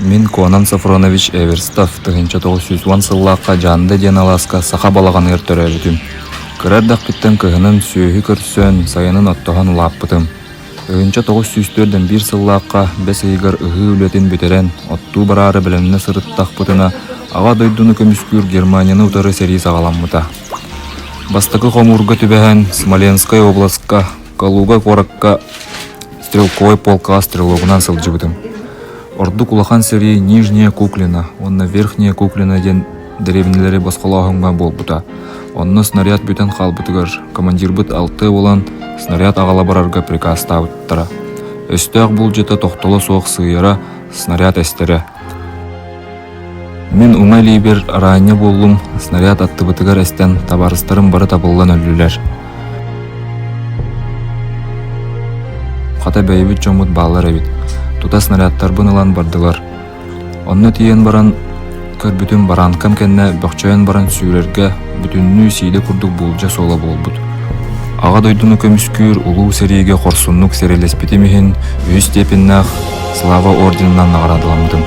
Мен Конан Сафронович Эверстов 1901 сыллаққа жанды ден аласка саха балаған өрттөрөбүтүм. Кырардақ биттен кыһынын сүйүхү көрсөн сайынын оттохан улааппытым. 1904-ден бир сыллаққа бес ыйгар ыһы үлөтин бүтерен оттуу барары билемне сырыттақпытына ага дойдуну көмүскүр Германияны утары сери сагаламмыта. Бастакы хомурга түбэһэн Смоленская областка, Калуга коракка стрелковой полка стрелогунан сылжыбытым. Орду кулахан сери Нижняя Куклина, онна Верхняя Куклина ден деревнелери баскалаахыңга болбута. Онна снаряд бүтен халбытыгар, командир быт 6 болан снаряд агала барарга приказ табыттара. Өстөк бул жета токтоло соок сыйыра снаряд эстере. Мен уңай либер арайне боллум, снаряд аттыбытыгар эстен табарыстарым бары табылган өлүлер. Ката бейбит жомут баллар эбит. Тута снарядтар бынылан бардылар. Онны тиен баран көрбүтүн баранкам кенне бөкчөйөн баран сүйрерге бүтүннүү сийде курдук булжа сола болбут. Ага дойдуну көмүскүр улуу сериге корсуннук серелеспити михин үз степеннах слава орденинан наградыламдым.